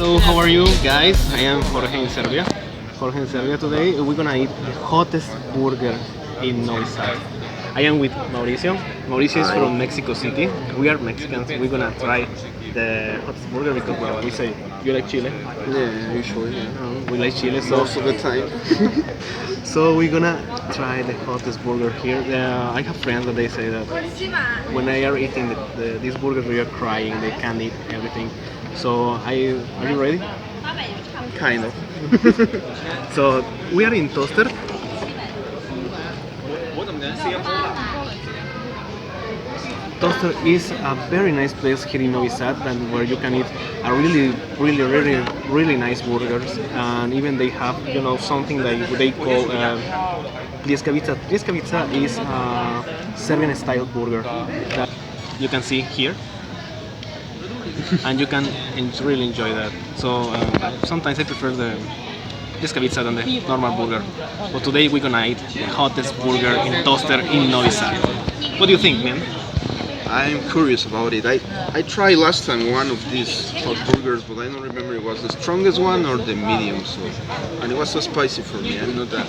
Hello, how are you guys? I am Jorge in Serbia. Jorge in Serbia today. We're gonna eat the hottest burger in Novi Sad. I am with Mauricio. Mauricio is from Mexico City. We are Mexicans. We're gonna try the hottest burger because well, we say you like Chile. Yeah, usually. Yeah. We like Chile, so Most of the time. so we're gonna try the hottest burger here. I have friends that they say that when they are eating these burgers, they are crying. They can't eat everything. So are you ready? Kind of. So we are in Toster. Toster is a very nice place here in Novi Sad, and where you can eat a really nice burgers, and even they have something that they call pljeskavica. Pljeskavica is a Serbian style burger that you can see here, and you can really enjoy that. So sometimes I prefer the pljeskavica than the normal burger. But today we're gonna eat the hottest burger in Toster in Novi Sad. What do you think, man? I'm curious about it. I tried last time one of these hot burgers, but I don't remember it was the strongest one or the medium. So, and it was so spicy for me. I'm not a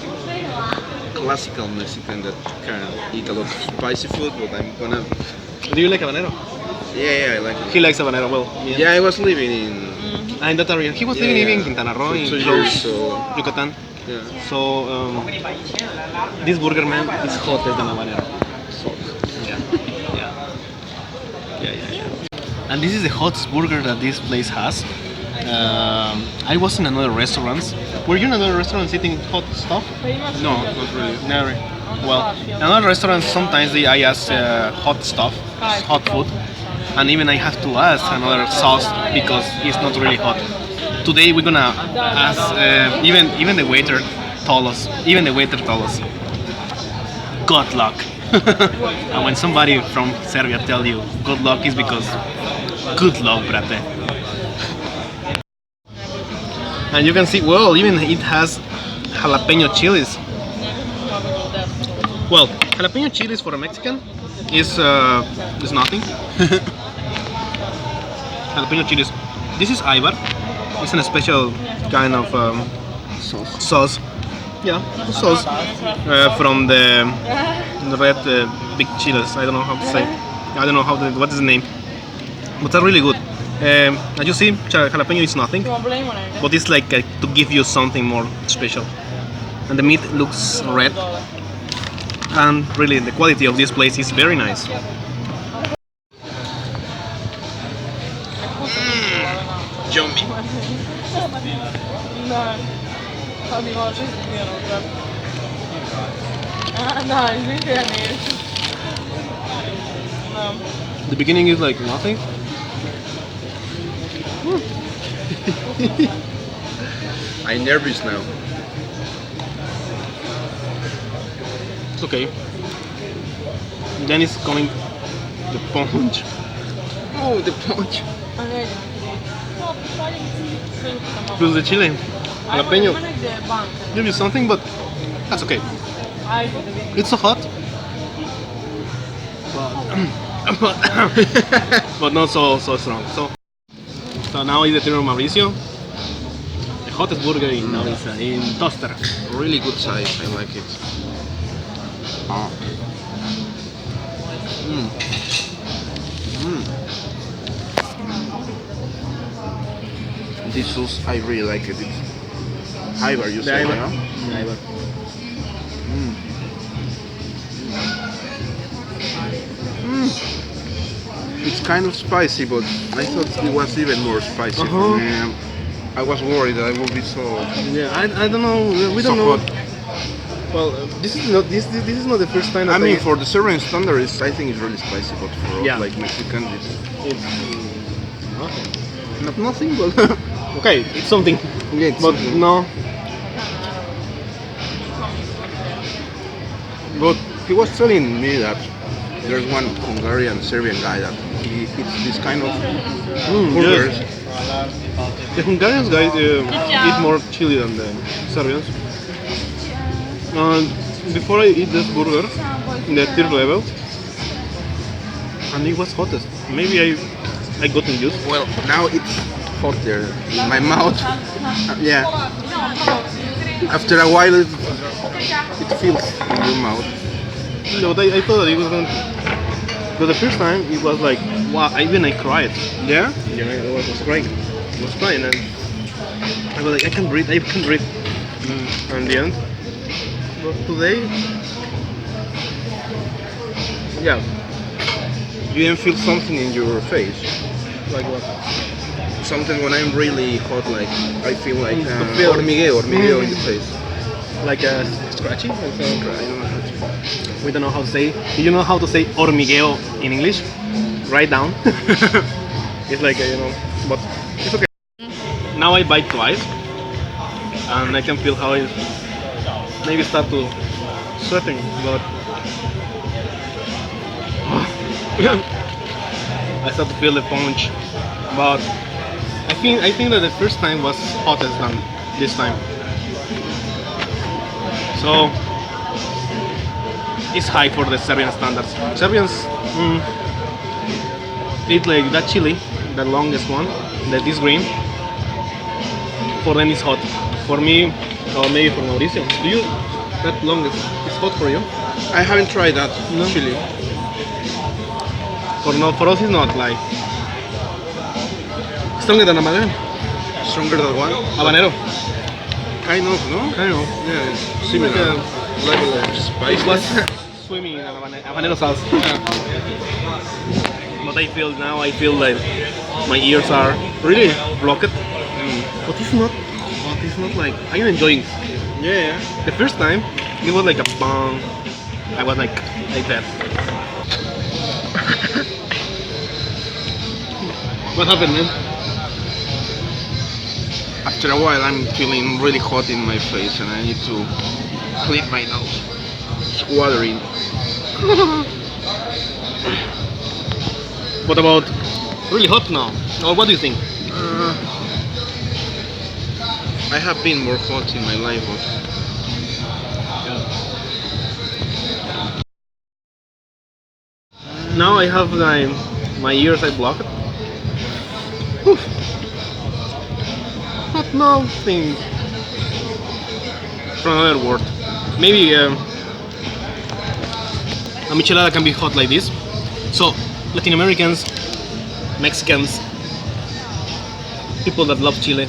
classical Mexican that can eat a lot of spicy food, but I'm gonna. Do you like habanero? Yeah, I like it. He likes habanero. Well, Yeah, I was living in in that area. He was living even in Quintana Roo, for in 2 years, close so Yucatan. yeah. So this burger, man, is hotter than habanero. Yeah. And this is the hottest burger that this place has. I was in another restaurant. Were you in another restaurant eating hot stuff? No, not really. Never. Well, in another restaurant sometimes I ask hot stuff, hot food, and even I have to ask another sauce because it's not really hot. Today we're gonna ask. Even the waiter told us. Good luck. And when somebody from Serbia tell you good luck is because good luck, brate. And you can see, well, even it has jalapeno chilies. Well, jalapeno chilies for a Mexican is nothing. Jalapeno chilies. This is Ibar. It's a special kind of sauce. Yeah, sauce from the red big chiles. I don't know how to say. I don't know what is the name, but they're really good. As you see, jalapeno is nothing, but it's like to give you something more special. And the meat looks red, and really the quality of this place is very nice. Yummy. The beginning is like nothing. I'm nervous now. It's okay. Then it's coming the punch. Oh, the punch. Plus the chile. Jalapeno. Give you something, but that's okay. It's so hot. But not so strong. So now is the turn of Mauricio. The hottest burger in Novi Sad, in Toster. Really good size. I like it. Ah. This sauce, I really like it. It's Ibar, you say, Ibar. yeah? Ibar. It's kind of spicy, but I thought it was even more spicy. I was worried that I would be so. Yeah, I don't know. We don't so know. hot. Well, this is not the first time. That I mean, for the Serbian standards, I think it's really spicy, but for us, Yeah. like Mexicans, it's nothing. not nothing, but Okay, it's something. yeah, it's But something. no. But he was telling me that there's one Hungarian Serbian guy that he eats this kind of burgers. Yes. The Hungarians guys eat more chili than the Serbians. Before I eat this burger in the third level, and it was hottest. Maybe I got used. Well, now it's hot there in my mouth. Yeah. After a while, it feels in your mouth. No, I thought that it was going. But the first time it was like, wow! Even I cried. Yeah. Yeah, it was crying. I was crying, and I was like, I can't breathe. I can't breathe. And in the end, but today, yeah, You didn't feel something in your face. like what? Something when I'm really hot, like I feel like The feel- hormigueo in the face. Like a scratchy. Like I don't know how to. we don't know how to say. Do you know how to say hormigueo in English? Write down. It's like but it's okay. Now I bite twice, and I can feel how it maybe start to sweating, but I start to feel the punch. But I think that the first time was hottest than this time. So it's high for the Serbian standards. Serbians eat like that chili, the longest one, this green. For them it's hot. For me, or maybe for Mauricio, do you that longest is hot for you? I haven't tried that No. chili. For us it's not like stronger than habanero. Stronger than one? Habanero. Kind of, no? I don't know. Yeah, it's similar. Level of spice. It was swimming in habanero sauce. But I feel like my ears are really blocked. But it's not. But it's not like I am enjoying. Yeah. The first time it was like a bang. I was like that. What happened, man? After a while, I'm feeling really hot in my face, and I need to clean my nose. It's watering. What about really hot now? Or what do you think? I have been more hot in my life, but Now I have my ears I blocked. Oof. Not nothing from another word. Maybe a michelada can be hot like this. So Latin Americans, Mexicans, people that love Chile,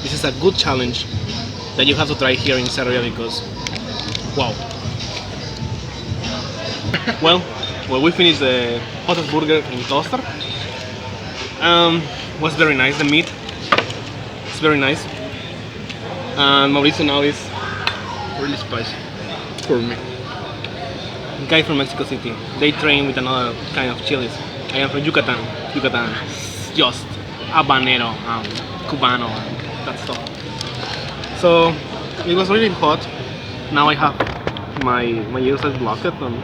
this is a good challenge that you have to try here in Serbia because wow. Well, we finished the hottest burger in Toster. Was very nice. The meat is very nice. And Mauricio now is really spicy for me. a guy from Mexico City. They train with another kind of chilies. I am from Yucatan. Yucatan, just habanero, cubano, and that stuff. So it was really hot. Now I have my ears are blocked and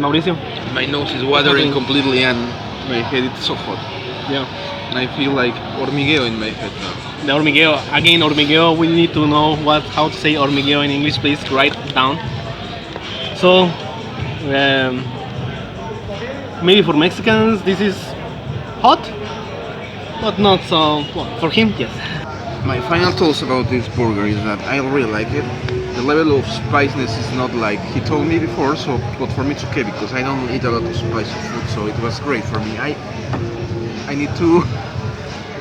Mauricio. My nose is watering completely, and my head is so hot. Yeah. And I feel like hormigueo in my head now. The hormigueo. Again, hormigueo. We need to know how to say hormigueo in English. Please write down. So, maybe for Mexicans this is hot, but not so. Well, for him, yes. My final thoughts about this burger is that I really like it. The level of spiciness is not like he told me before, so but for me it's okay because I don't eat a lot of spicy food, so it was great for me. I need to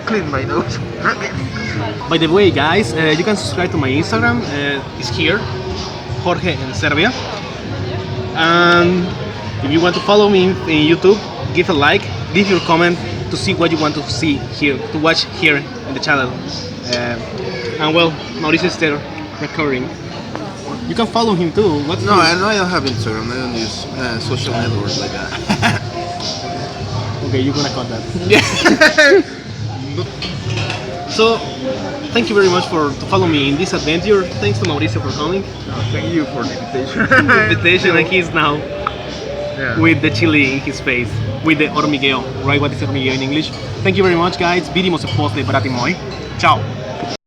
clean my nose. By the way, guys, you can subscribe to my Instagram. It's here, Jorge in Serbia. And if you want to follow me in YouTube, give a like, leave your comment to see what you want to see here, to watch here in the channel. And well, Mauricio is there recording. You can follow him too. What's No, I don't have Instagram. I don't use social networks like that. Okay, you're gonna cut that. Yeah. So, thank you very much to follow me in this adventure. Thanks to Mauricio for coming. Thank you for the invitation. Invitation, and he's now Yeah. with the chili in his face, with the hormigueo. Right? What is hormigueo in English? Thank you very much, guys. Vidimo se posle, brati moj. Ciao.